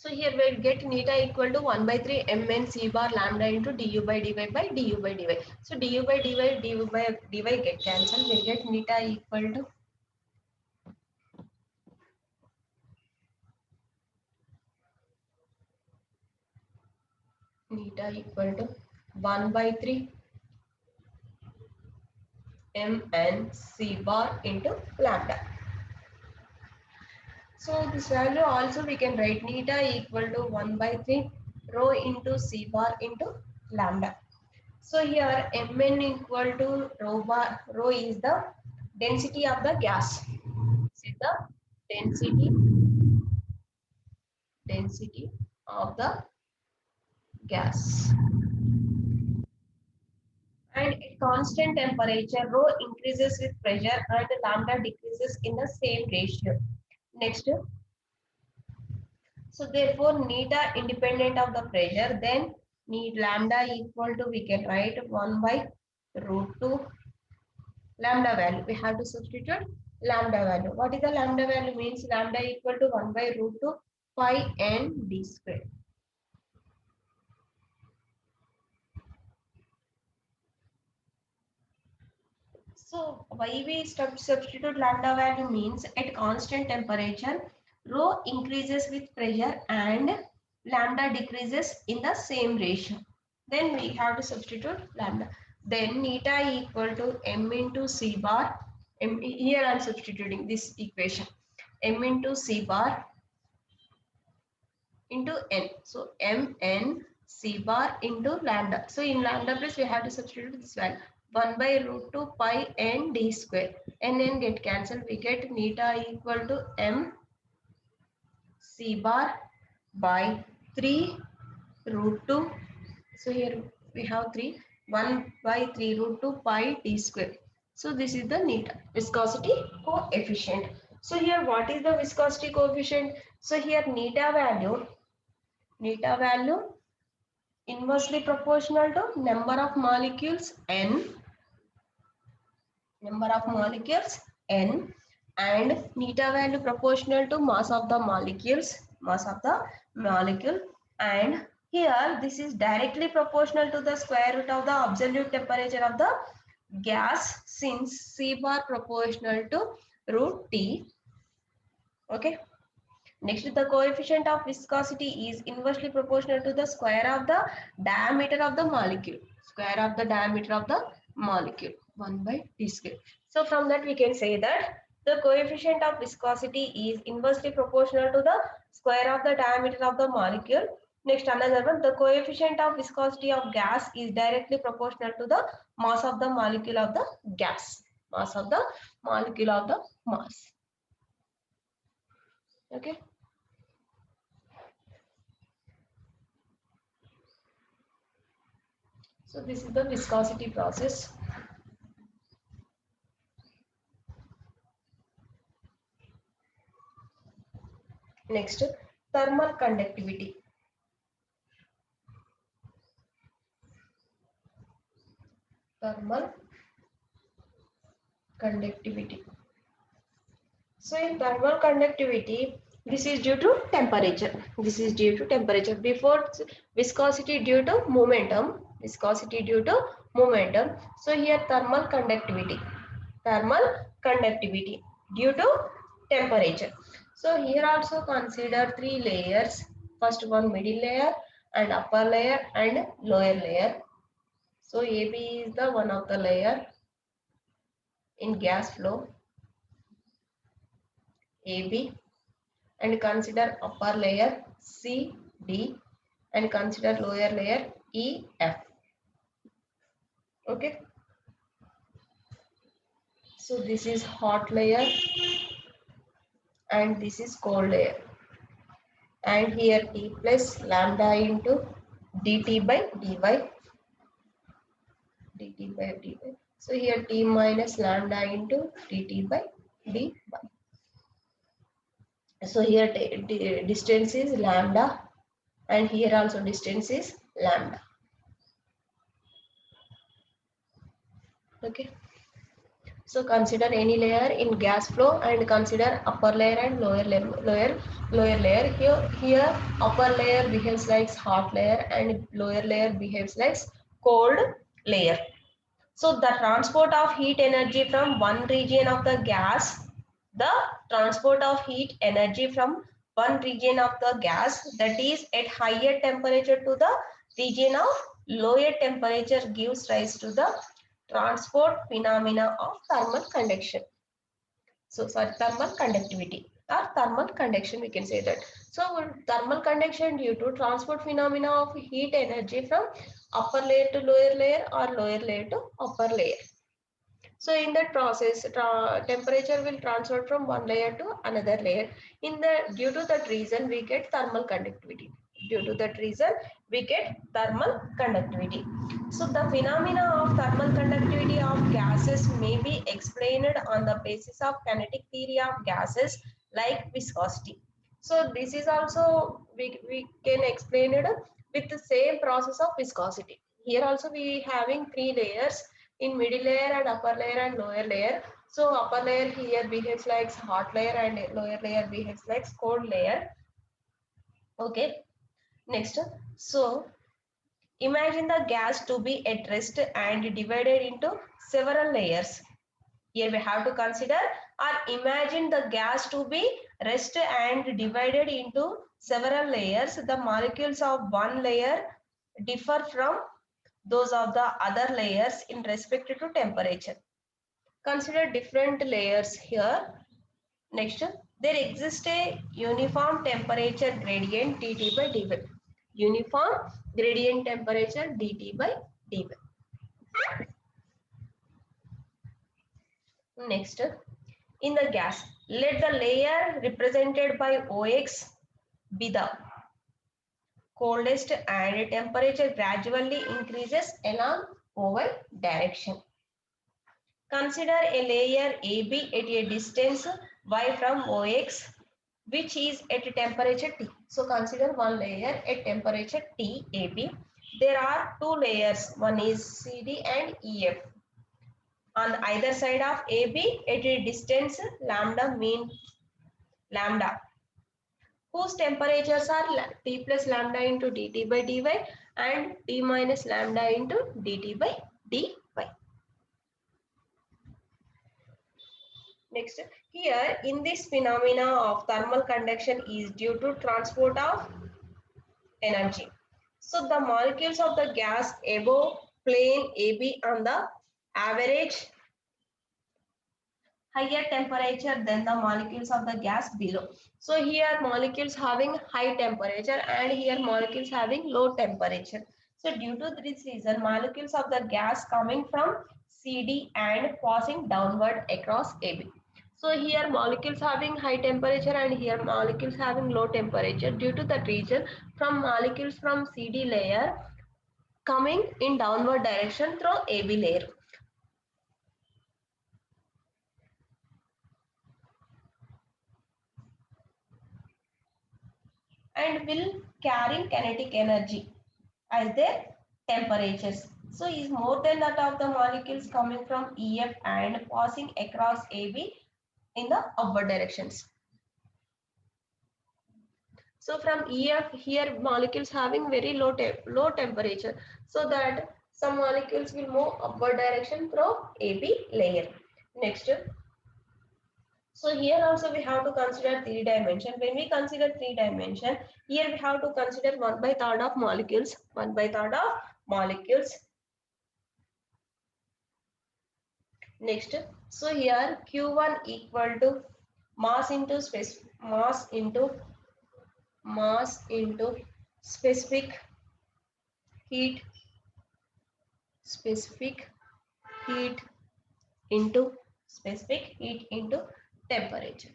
So here we'll get neta equal to 1 by 3 mn c bar lambda into du by dy by du by dy. So du by dy get cancelled. We'll get neta equal to neta equal to 1 by 3 mn c bar into lambda. So this value also we can write neta equal to 1 by 3 rho into c bar into lambda. So here Mn equal to rho is the density of the gas. This is the density of the gas. And at constant temperature, rho increases with pressure and lambda decreases in the same ratio. Next, so therefore neta independent of the pressure, then need lambda equal to, we can write 1 by root 2 lambda value. We have to substitute lambda value. What is the lambda value? Means lambda equal to 1 by root 2 pi n d square. So why we substitute lambda value means at constant temperature, rho increases with pressure and lambda decreases in the same ratio. Then we have to substitute lambda. Then neta equal to m into c bar. Here I am substituting this equation. M into c bar into n. So mn c bar into lambda. So in lambda place we have to substitute this value. 1 by root 2 pi n d square. N get cancelled. We get neta equal to m c bar by 3 root 2. So here we have 3. 1 by 3 root 2 pi d square. So this is the neta viscosity coefficient. So here what is the viscosity coefficient? So here neta value inversely proportional to number of molecules n and neta value proportional to mass of the molecule, and here this is directly proportional to the square root of the absolute temperature of the gas, since c bar proportional to root t. Okay. Next, the coefficient of viscosity is inversely proportional to the square of the diameter of the molecule. 1 by t square. So from that we can say that the coefficient of viscosity is inversely proportional to the square of the diameter of the molecule. Next, another one, the coefficient of viscosity of gas is directly proportional to the mass of the molecule of the gas. Okay. So this is the viscosity process. Next, thermal conductivity. So in thermal conductivity, this is due to temperature. Before viscosity due to momentum. So here thermal conductivity due to temperature. So here also consider 3 layers. First one middle layer and upper layer and lower layer. So AB is the one of the layer in gas flow, AB, and consider upper layer CD and consider lower layer EF. Okay. So this is hot layer and this is cold layer. And here T plus lambda into dt by dy. So here T minus lambda into dt by dy. So here distance is lambda and here also distance is lambda. Okay. So consider any layer in gas flow and consider upper layer and lower layer. Here upper layer behaves like hot layer and lower layer behaves like cold layer. So the transport of heat energy from one region of the gas, the transport of heat energy from one region of the gas that is at higher temperature to the region of lower temperature gives rise to the transport phenomena of thermal conduction. So sorry, thermal conductivity or thermal conduction, we can say that. So thermal conduction due to transport phenomena of heat energy from upper layer to lower layer or lower layer to upper layer. So in that process, temperature will transfer from one layer to another layer. Due to that reason, we get thermal conductivity. Due to that reason, we get thermal conductivity. So the phenomena of thermal conductivity of gases may be explained on the basis of kinetic theory of gases like viscosity. So this is also we can explain it with the same process of viscosity. Here also we having three layers in middle layer and upper layer and lower layer. So upper layer here behaves like hot layer and lower layer behaves like cold layer. Okay, next. So imagine the gas to be at rest and divided into several layers. Here we have to consider or imagine the gas to be rest and divided into several layers. The molecules of one layer differ from those of the other layers in respect to temperature. Consider different layers here. Next, there exists a uniform temperature gradient dT by dy. Uniform gradient temperature dT by dy. Next, in the gas, let the layer represented by OX be the coldest and temperature gradually increases along OY direction. Consider a layer AB at a distance y from OX, which is at a temperature T. So consider one layer at temperature T, AB. There are two layers, one is CD and EF. On either side of AB at a distance lambda mean lambda, whose temperatures are T plus lambda into dt by dy and T minus lambda into dt by dy. Next, here in this phenomena of thermal conduction is due to transport of energy. So the molecules of the gas above plane AB on the average higher temperature than the molecules of the gas below. So here molecules having high temperature and here molecules having low temperature. So due to this reason, molecules of the gas coming from CD and passing downward across AB. So here molecules having high temperature and here molecules having low temperature. Due to that reason, from molecules from CD layer coming in downward direction through AB layer. And will carry kinetic energy as their temperatures. So is more than that of the molecules coming from EF and passing across AB in the upward directions. So from EF here molecules having very low temperature, so that some molecules will move upward direction through AB layer. Next. So here also we have to consider three dimension. When we consider three dimension, here we have to consider 1/3 of molecules. 1/3 of molecules. Next, so here Q1 equal to mass into specific heat, specific heat into specific heat into temperature.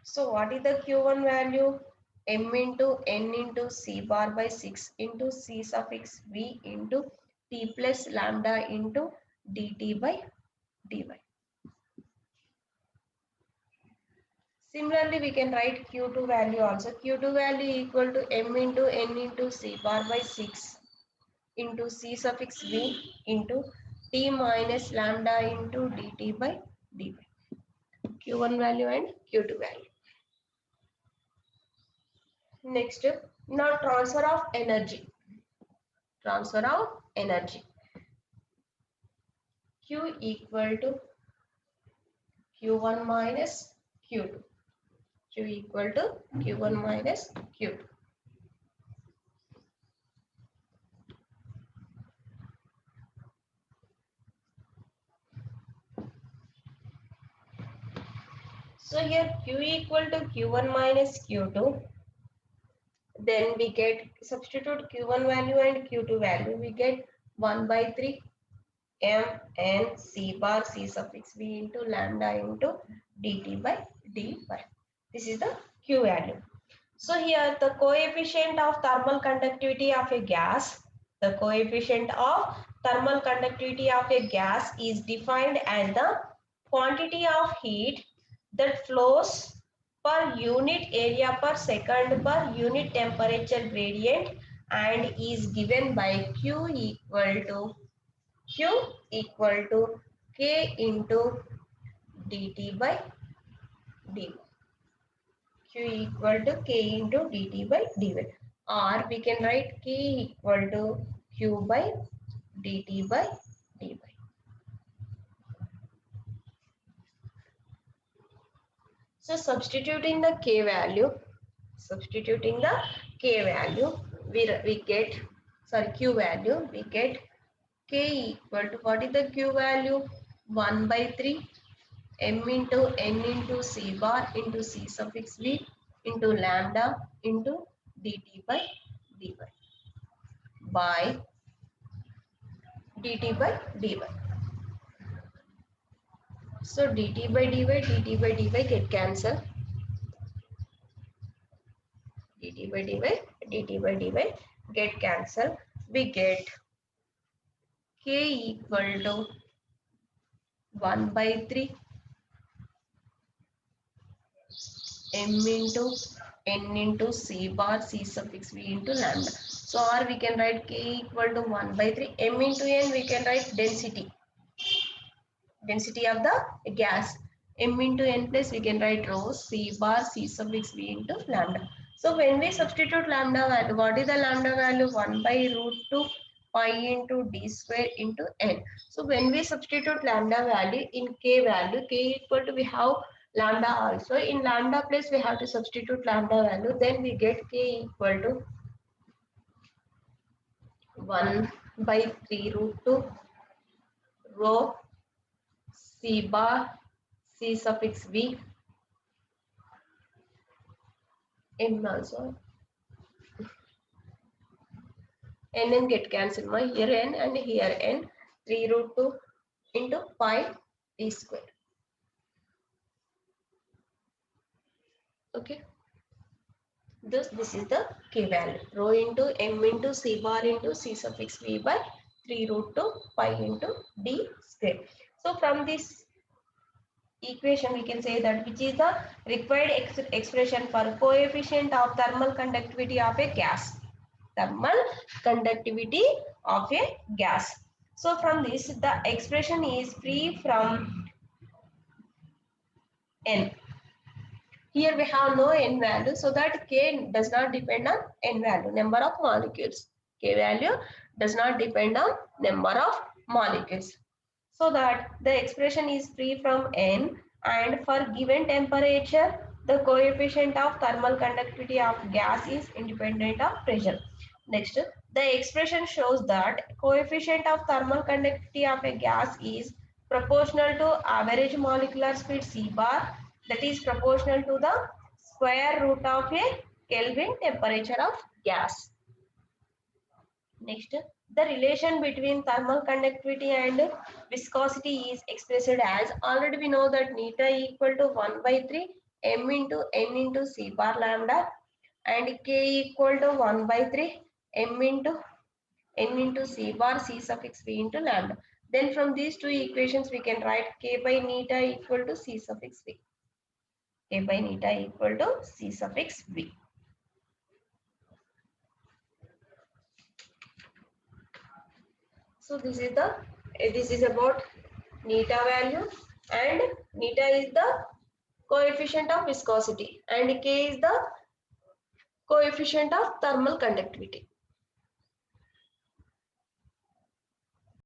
So what is the Q1 value? M into N into C bar by 6 into C suffix V into T plus lambda into dt by dy. Similarly, we can write Q2 value also. Q2 value equal to M into N into C bar by 6 into C suffix V into T minus lambda into dt by dy. Q1 value and Q2 value. Next, now transfer of energy. Transfer of energy. Q equal to Q1 minus Q2. Q equal to Q1 minus Q2. So here Q equal to Q1 minus Q2. Then we get, substitute Q1 value and Q2 value. We get 1 by 3 m n c bar c suffix v into lambda into dt by dy. This is the Q value. So here the coefficient of thermal conductivity of a gas, the coefficient of thermal conductivity of a gas is defined as the quantity of heat that flows per unit area per second per unit temperature gradient and is given by Q equal to K into dt by dy. Q equal to K into dt by dy, or we can write K equal to Q by dt by dy. So substituting the K value, we get, sorry, Q value, we get K equal to, what is the Q value? 1 by 3 m into n into c bar into c suffix v into lambda into dt by dy by dt by dy. So dt by dy get cancelled. dt by dy get cancelled. We get K equal to 1 by 3 m into n into c bar c suffix v into lambda. So or we can write K equal to 1 by 3 m into n, we can write density of the gas. M into n plus we can write rho c bar c suffix v into lambda. So when we substitute lambda value, what is the lambda value? 1 by root 2 pi into d square into n. So when we substitute lambda value in K value, K equal to, we have lambda also. In lambda place we have to substitute lambda value. Then we get K equal to 1 by 3 root 2 rho c bar c suffix v m also. N get cancelled. My here n and here n. 3 root 2 into pi d square. Okay. This is the K value. Rho into m into c bar into c suffix v by 3 root 2 pi into d square. So from this equation we can say that which is the required expression for coefficient of thermal conductivity of a gas. Thermal conductivity of a gas. So from this the expression is free from n. Here we have no n value, so that K does not depend on n value, number of molecules. K value does not depend on number of molecules. So that the expression is free from n, and for given temperature, the coefficient of thermal conductivity of gas is independent of pressure. Next, the expression shows that coefficient of thermal conductivity of a gas is proportional to average molecular speed c bar, that is proportional to the square root of a Kelvin temperature of gas. Next, the relation between thermal conductivity and viscosity is expressed as, already we know that neta equal to 1 by 3 m into n into c bar lambda, and K equal to 1 by 3 m into n into c bar c suffix v into lambda. Then from these two equations we can write K by neta equal to c suffix v. K by neta equal to c suffix v. So this is the This is about neta value, and neta is the coefficient of viscosity and K is the coefficient of thermal conductivity.